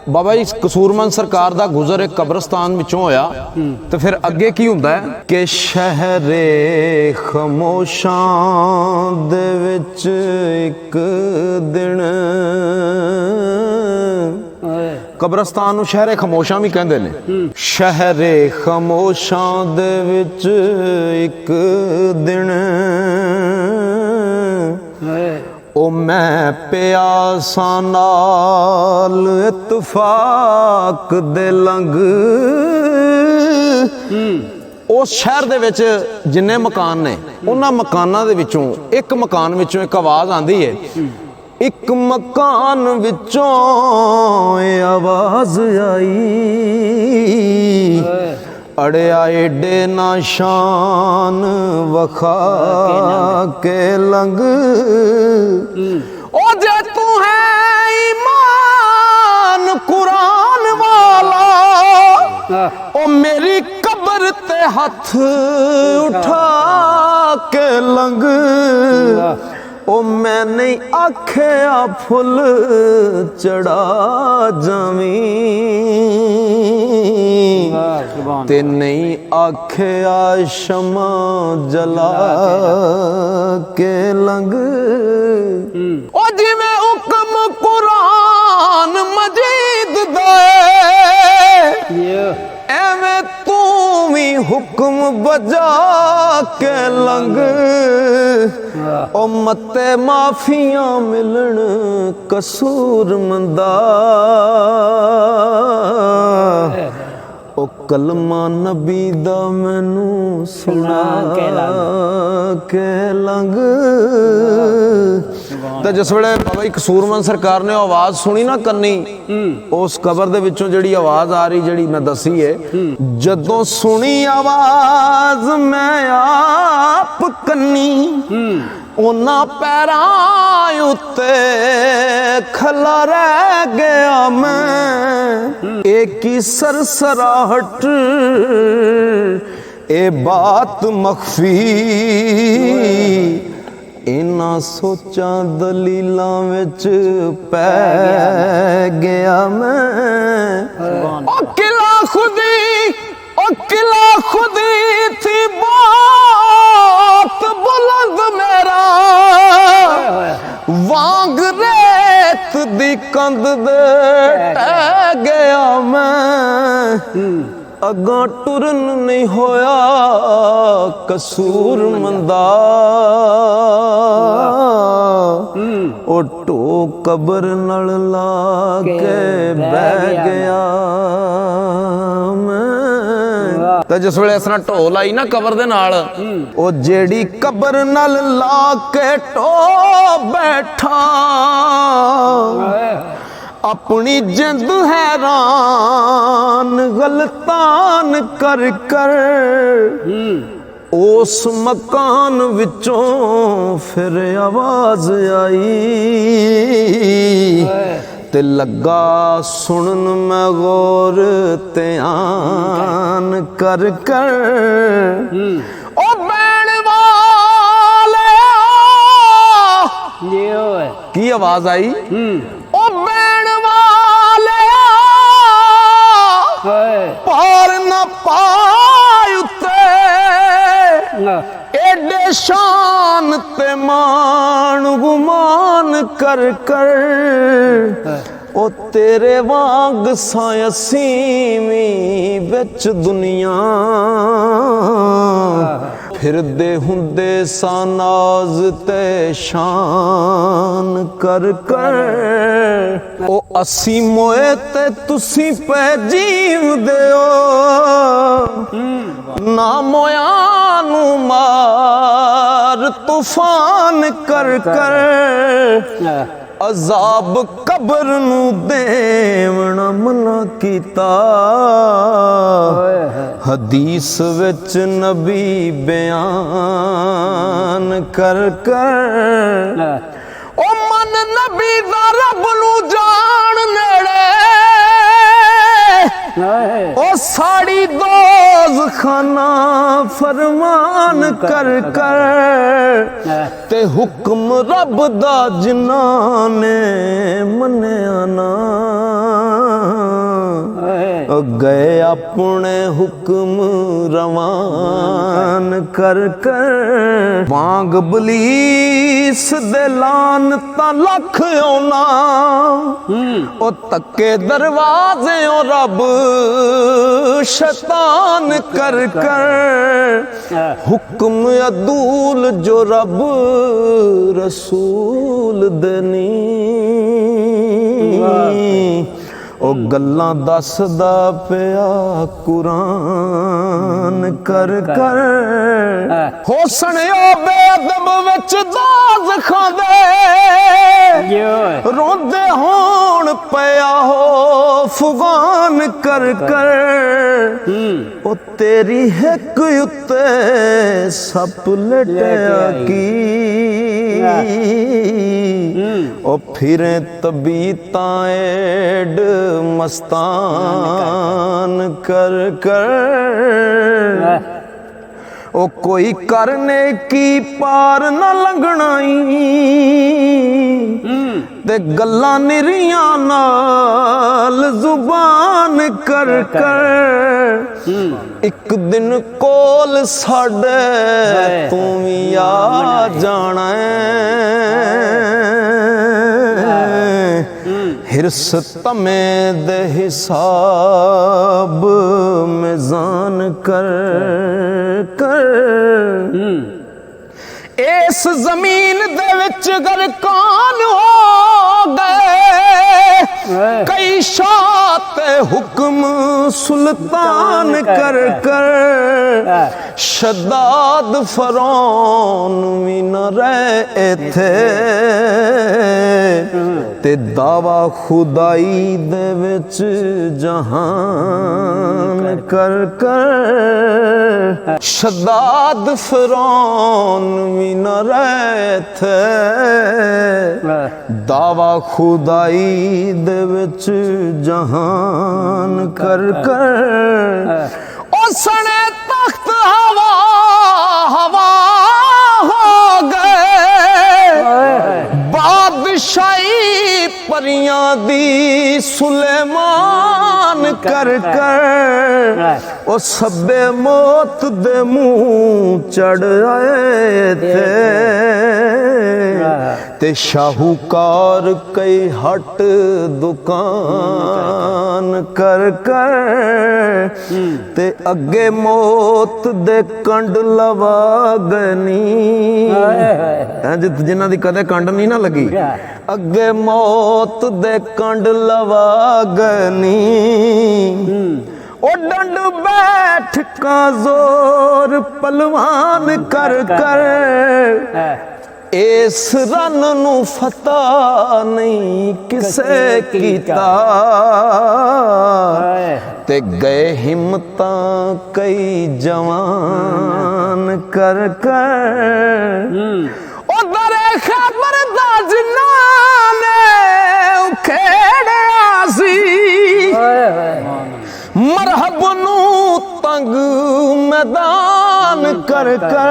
ਬਾਬਾ ਜੀ ਕਸੂਰਮੰਦ ਸਰਕਾਰ ਦਾ ਗੁਜ਼ਰ ਇੱਕ ਕਬਰਸਤਾਨ ਵਿੱਚੋਂ ਹੋਇਆ ਤੇ ਫਿਰ ਅੱਗੇ ਕੀ ਹੁੰਦਾ ਹੈ ਕਿ ਸ਼ਹਿਰੇ ਖਮੋਸ਼ਾਂ ਦੇ ਵਿੱਚ ਇੱਕ ਦਿਨ, ਕਬਰਸਤਾਨ ਨੂੰ ਸ਼ਹਿਰੇ ਖਮੋਸ਼ਾਂ ਵੀ ਕਹਿੰਦੇ ਨੇ। ਸ਼ਹਿਰੇ ਖਮੋਸ਼ਾਂ ਦੇ ਵਿੱਚ ਇੱਕ ਦਿਨ ਉਹ ਮੈਂ ਪਿਆਸਾਂ ਨਾਲ ਇਤਫਾਕ ਦੇ ਲੰਘ, ਉਸ ਸ਼ਹਿਰ ਦੇ ਵਿੱਚ ਜਿੰਨੇ ਮਕਾਨ ਨੇ ਉਹਨਾਂ ਮਕਾਨਾਂ ਦੇ ਵਿੱਚੋਂ ਇੱਕ ਮਕਾਨ ਵਿੱਚੋਂ ਇੱਕ ਆਵਾਜ਼ ਆਉਂਦੀ ਹੈ। ਇੱਕ ਮਕਾਨ ਵਿੱਚੋਂ ਇਹ ਆਵਾਜ਼ ਆਈ, ਅੜਿਆ ਏਡੇ ਨਾ ਸ਼ਾਨ ਵਖਾ ਕੇ ਲੰਘ, ਉਹ ਜੇ ਤੂੰ ਹੈ ਈਮਾਨ ਕੁਰਾਨ ਵਾਲਾ, ਉਹ ਮੇਰੀ ਕਬਰ ਤੇ ਹੱਥ ਉਠਾ ਕੇ ਲੰਘ, ਉਹ ਮੈਂ ਨਹੀਂ ਆਖਿਆ ਫੁੱਲ ਚੜਾ ਜਾਵੀਂ ਤੇ ਨਹੀਂ ਆਖਿਆ ਸ਼ਮਾ ਜਲਾ ਕੇ ਲੰਘ, ਉਹ ਜਿਵੇਂ ਹੁਕਮ ਕੁਰਾਨ ਮਜੀਦ ਦਾ ਐਵੇਂ ਤੂੰ ਵੀ ਹੁਕਮ ਬਜਾ ਕੇ ਲੰਘ, ਉਹ ਮੱਤੇ ਮਾਫੀਆਂ ਮਿਲਣ ਕਸੂਰਮੰਦਾ, ਉਹ ਕਲਮਾ ਨਬੀ ਦਾ ਮੈਨੂੰ ਸੁਣਾ ਕੇ ਲੰਘ। ਤੇ ਜਿਸ ਵੇਲੇ ਬਾਬਾ ਜੀ ਕਸੂਰਮੰਦ ਸਰਕਾਰ ਨੇ ਆਵਾਜ਼ ਸੁਣੀ ਨਾ ਕੰਨੀ, ਉਸ ਕਬਰ ਦੇ ਵਿੱਚੋਂ ਜਿਹੜੀ ਆਵਾਜ਼ ਆ ਰਹੀ ਜਿਹੜੀ ਮੈਂ ਦੱਸੀ ਏ, ਜਦੋਂ ਸੁਣੀ ਆਵਾਜ਼ ਮੈਂ ਆਪ ਕੰਨੀ, ਉਹਨਾਂ ਪੈਰਾਂ ਉੱਤੇ ਖਲਾ ਰਹਿ ਗਿਆ ਮੈਂ, ਇਹ ਕੀ ਸਰਸਰਾਹਟ ਇਹ ਬਾਤ ਮਖਫੀ, ਇਹਨਾਂ ਸੋਚਾਂ ਦਲੀਲਾਂ ਵਿੱਚ ਪੈ ਗਿਆ ਮੈਂ, ਉਹ ਕਿਲਾ ਖੁਦੀ, ਉਹ ਕਿਲਾ ਖੁਦੀ ਥੀ ਬਾਤ ਬੁਲੰਦ ਮੇਰਾ, ਵਾਂਗ ਰੇਤ ਦੀ ਕੰਧ ਦੇ ਟਹਿ ਗਿਆ ਮੈਂ, ਅਗਾਂ ਟੁਰਨ ਨਹੀਂ ਹੋਇਆ ਕਸੂਰਮੰਦਾ, ਉਹ ਢੋ ਕਬਰ ਨਾਲ ਲਾ ਕੇ ਬਹਿ ਗਿਆ ਮੈਂ। ਤੇ ਜਿਸ ਵੇਲੇ ਇਸ ਤਰ੍ਹਾਂ ਢੋ ਲਾਈ ਨਾ ਕਬਰ ਦੇ ਨਾਲ, ਉਹ ਜਿਹੜੀ ਕਬਰ ਨਾਲ ਲਾ ਕੇ ਢੋ ਬੈਠਾ, अपनी जिंद हैरान गलतान कर कर, उस मकान विचों फिर आवाज आई, ते लगा सुनन मैं गौर ध्यान कर कर, ओ बैण वाले की आवाज आई, पार न पाय उते एडे शान ते मान गुमान कर कर, ओ तेरे वांग सायसीवी विच दुनिया फिरदे हुंदे सानाज ते शान कर कर, ओ असी मोए ते तुसी पे जीव देओ, ना मोया नू मार तूफान कर कर, अजाब कबर नू देवना मना कीता, हदीस विच नबी बयान कर कर, ओ मन नबी दा रब नू जान नेड़े, ओ साड़ी दोज खाना फरमान कर कर, ते हुक्म रब दा जिन्ना ने मन्या ना गए अपने हुक्म रवान कर कर वांग बलीस दे लान ता लख आना ओ तक्के दरवाजे ओ रब शैतान कर कर हुक्म अदूल जो रब रसूल दनी ओ गल्लां दसदा पिया कुरान कर कर होसन ओ बेअदब विच दाज खांदे रोंदे होण पिया हो फुगान कर कर ओ तेरी हिक उत्ते सप लटया की ओ फिरे तबीतां एड मस्तान कर कर ओ कोई करने की पार न लंघनाई ते गल्लां निरियां नाल जुबान कर कर एक दिन कोल साडे तू भी आ जाना हिरस तमे दे हिसाब मिजान कर कर इस जमीन दे विच गरकान हो गए कई शात हुक्म सुल्तान कर कर शद्दाद फरौन भी न रहे थे ते दावा खुदाई दे विच जहान कर कर शद्दाद फरौन भी न रहे थे दावा खुदाई दे विच जहान कर कर ओ सने तख्त हवा हवा हो गए बादशाही परियां दी सुलेमान कर कर ओ सब्बे मौत दे मुंह चढ़ आए थे ते शाहूकार कई हट दुकान कर कर ते अगे मौत दे कंड लवा गनी जिन्हां दी कदे कंड नहीं ना लगी अगे मौत दे कंड लवा गनी ओ डंड बैठ का जोर पलवान कर कर इस रन नू फता नहीं किसे कीता ते गए हिम्मतां कई जवान कर कर ओ दरे खबर दा जिन्हां ने उखेड़िया सी मरहब नू तंग मैदान कर कर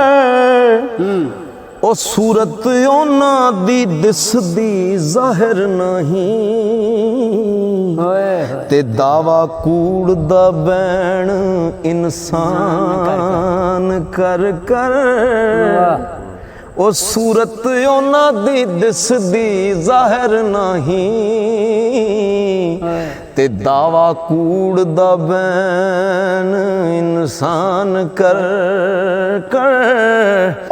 ओ सूरत उन्हां दी दिसदी ज़ाहिर नहीं ते दावा कूड़ दा बैण इंसान कर कर ओ सूरत उन्हां दी दिसदी ज़ाहिर नहीं ते दावा कूड़ दा बैन इंसान कर कर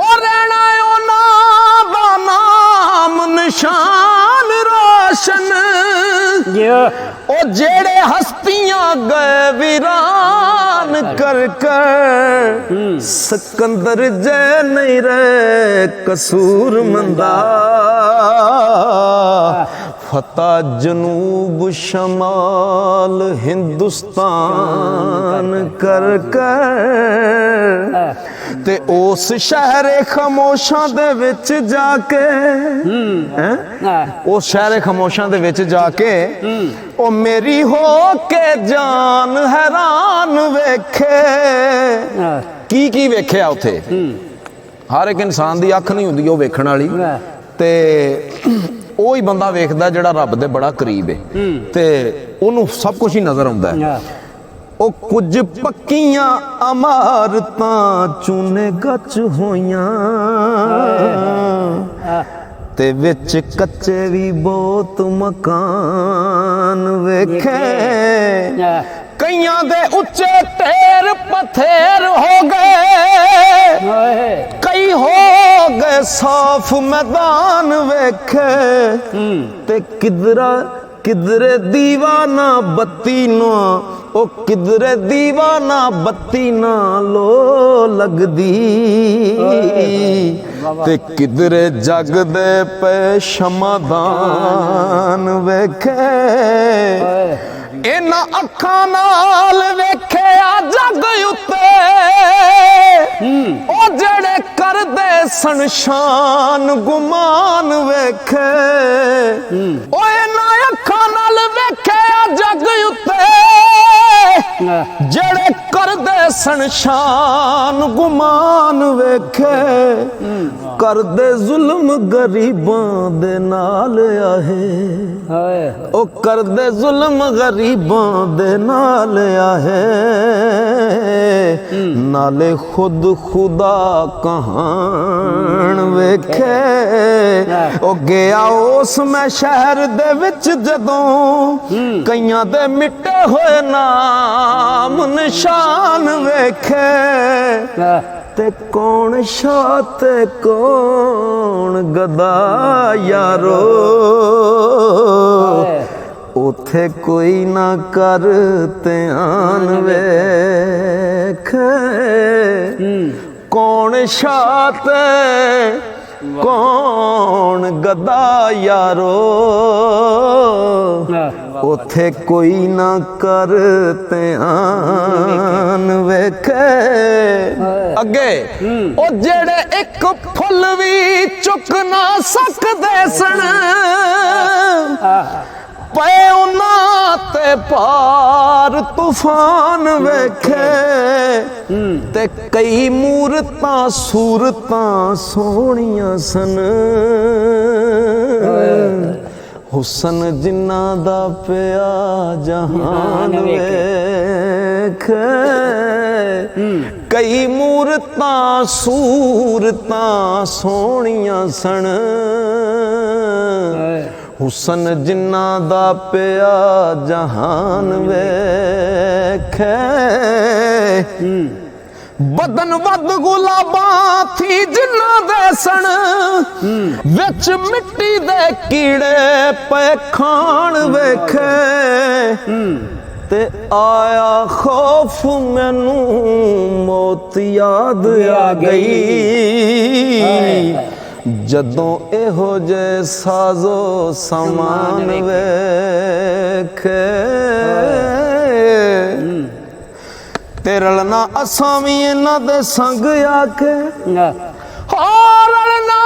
ओ रहना उन्हां दा नाम निशान रोशन ओ जेड़े हस्तियां गए वीरान कर कर सिकंदर जै नहीं रहे कसूर मंदा फता जनूब शमाल हिंदुस्तान कर कर ते उस शहर खामोशां दे विच जाके उस शहर खामोशां दे विच जाके ओ मेरी हो के जान हैरान वेखे की वेख्या उथे हर एक इंसान दी अख नहीं हुंदी ओ वेखण वाली ते ਉਹ ਹੀ ਬੰਦਾ ਵੇਖਦਾ ਜਿਹੜਾ ਰੱਬ ਦੇ ਬੜਾ ਕਰੀਬ ਹੈ ਤੇ ਉਹਨੂੰ ਸਭ ਕੁਝ ਹੀ ਨਜ਼ਰ ਆਉਂਦਾ ਹੈ ਉਹ ਕੁਝ ਪੱਕੀਆਂ ਇਮਾਰਤਾਂ ਚੂਨੇ ਗੱਚ ਹੋਈਆਂ ਤੇ ਵਿੱਚ ਕੱਚੇ ਵੀ ਬਹੁਤ ਮਕਾਨ ਵੇਖੇ ਕਈਆਂ ਦੇ ਉੱਚੇ ਢੇਰ ਪੱਥਰ ਹੋ ਗਏ ਕਈ ਹੋ ਗਏ ਸਾਫ ਮੈਦਾਨ ਵੇਖੇ ਤੇ ਕਿਧਰੇ ਦੀਵਾਨਾ ਬੱਤੀ ਨਾ ਉਹ ਕਿਧਰੇ ਦੀਵਾਨਾ ਬੱਤੀ ਨਾ ਲੋ ਲੱਗਦੀ ਤੇ ਕਿਧਰੇ ਜਗਦੇ ਪਏ ਸ਼ਮਾਦਾਨ ਵੇਖੇ ਇਹਨਾਂ ਅੱਖਾਂ ਨਾਲ ਵੇਖਿਆ ਜੱਗ ਉੱਤੇ ਉਹ ਜਿਹੜੇ ਕਰਦੇ ਸਨ ਸ਼ਾਨ ਗੁਮਾਨ ਵੇਖੇ ਉਹ ਇਹਨਾਂ ਅੱਖਾਂ ਨਾਲ ਵੇਖਿਆ ਜੱਗ ਉੱਤੇ ਜਿਹੜੇ ਕਰਦੇ ਸਨ ਸ਼ਾਨ ਗੁਮਾਨ ਵੇਖੇ ਕਰਦੇ ਜ਼ੁਲਮ ਗਰੀਬਾਂ ਦੇ ਨਾਲ ਆਹੇ ਉਹ ਕਰਦੇ ਜ਼ੁਲਮ ਗਰੀਬਾਂ ਦੇ ਨਾਲ ਆਹੇ ਨਾਲੇ ਖੁਦ ਖੁਦਾ ਕਹਾਣ ਵੇਖੇ ਉਹ ਗਿਆ ਉਸ ਮੈਂ ਸ਼ਹਿਰ ਦੇ ਵਿੱਚ ਜਦੋਂ ਕਈਆਂ ਦੇ ਮਿਟੇ ਹੋਏ ਨਾਮ ਨਿਸ਼ਾਨ ਵੇਖੇ ਤੇ ਕੌਣ ਸ਼ਾਹ ਤੇ ਕੌਣ ਗਦਾ ਯਾਰੋ ਉਥੇ ਕੋਈ ਨਾ ਕਰ ਧਿਆਨ ਵੇਖ ਕੌਣ ਸ਼ਾਹ ਤੇ ਕੌਣ ਗਦਾ ਯਾਰੋ ਉਥੇ ਕੋਈ ਨਾ ਕਰ ਧਿਆਨ ਵੇਖੇ ਅੱਗੇ ਉਹ ਜਿਹੜੇ ਇੱਕ ਫੁੱਲ ਵੀ ਚੁੱਕ ਨਾ ਸਕਦੇ ਸਨ ਪਏ ਉਹਨਾਂ ਤੇ ਪਾਰ ਤੂਫਾਨ ਵੇਖੇ ਤੇ ਕਈ ਮੂਰਤਾਂ ਸੂਰਤਾਂ ਸੋਹਣੀਆਂ ਸਨ ਹੁਸਨ ਜਿਨ੍ਹਾਂ ਦਾ ਪਿਆ ਜਹਾਨ ਵੇਖ ਕਈ ਮੂਰਤਾਂ ਸੂਰਤਾਂ ਸੋਹਣੀਆਂ ਸਨ ਹੁਸਨ ਜਿਨ੍ਹਾਂ ਦਾ ਪਿਆ ਜਹਾਨ ਵੇਖੇ ਬਦਨ ਵੱਧ ਗੁਲਾਬਾਂ ਥੀ ਜਿਨ੍ਹਾਂ ਦੇ ਸਣ ਵਿੱਚ ਮਿੱਟੀ ਦੇ ਕੀੜੇ ਪਏ ਖਾਣ ਵੇਖੇ ਤੇ ਆਇਆ ਖੌਫ ਮੈਨੂੰ ਮੌਤ ਯਾਦ ਆ ਗਈ ਜਦੋਂ ਇਹੋ ਜੇ ਸਾਜ਼ੋ ਸਮਾਨ ਵੇਖੇ ਤੇ ਰਲਣਾ ਅਸਾਂ ਵੀ ਇਹਨਾਂ ਦੇ ਸੰਗ ਆ ਕੇ ਹੋ ਰਲਣਾ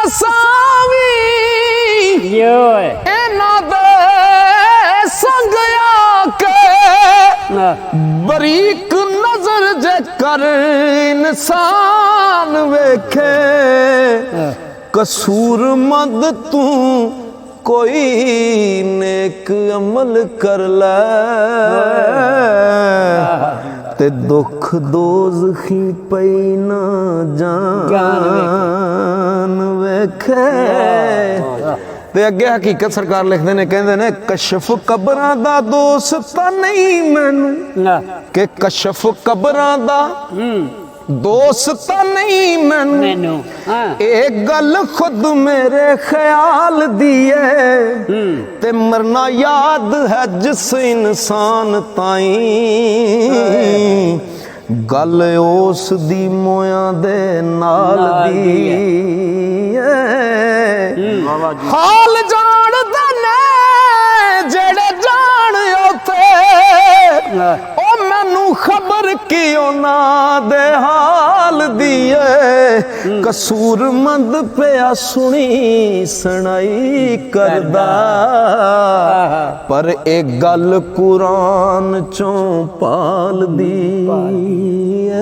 ਅਸਾਂ ਵੀ ਇਹਨਾਂ ਦੇ ਸੰਗ ਆ ਕੇ ਬਰੀਕ ਨਜ਼ਰ ਜੇ ਕਰ ਇਨਸਾਨ ਵੇਖੇ ਕਸੂਰਮੰਦ ਤੂੰ ਕੋਈ ਨੇਕ ਅਮਲ ਕਰ ਲੈ ਤੇ ਦੁੱਖ ਦੋਜ਼ਖੀ ਪਈ ਨਾ ਜਾਨ ਵੇਖੇ ਤੇ ਅੱਗੇ ਹਕੀਕਤ ਸਰਕਾਰ ਲਿਖਦੇ ਨੇ ਕਹਿੰਦੇ ਨੇ ਕਸ਼ਫ ਕਬਰਾਂ ਦਾ ਦੋਸਤ ਤਾਂ ਨਹੀਂ ਮੈਨੂੰ ਕਿ ਕਸ਼ਫ ਕਬਰਾਂ ਦਾ ਦੋਸਤ ਤਾਂ ਨਹੀਂ ਮੈਨੂੰ ਇਹ ਗੱਲ ਖੁਦ ਮੇਰੇ ਖਿਆਲ ਦੀ ਏ ਤੇ ਮਰਨਾ ਯਾਦ ਹੈ ਜਿਸ ਇਨਸਾਨ ਤਾਈਂ ਗੱਲ ਉਸ ਦੀ ਮੋਇਆਂ ਦੇ ਨਾਲ ਦੀ ਹਾਲ ਜਾਣਦੇ ਨੇ ਜਿਹੜੇ ਜਾਣ ਉਥੇ ਉਹ ਮੈਨੂੰ ਖਬਰ ਕੀ ਉਹਨਾਂ ਦੇ ਹਾਲ ਦੀ ਏ ਕਸੂਰਮੰਦ ਪਿਆ ਸੁਣੀ ਸੁਣਾਈ ਕਰਦਾ ਪਰ ਇਹ ਗੱਲ ਕੁਰਾਨ ਚੋਂ ਪਾਲਦੀ ਏ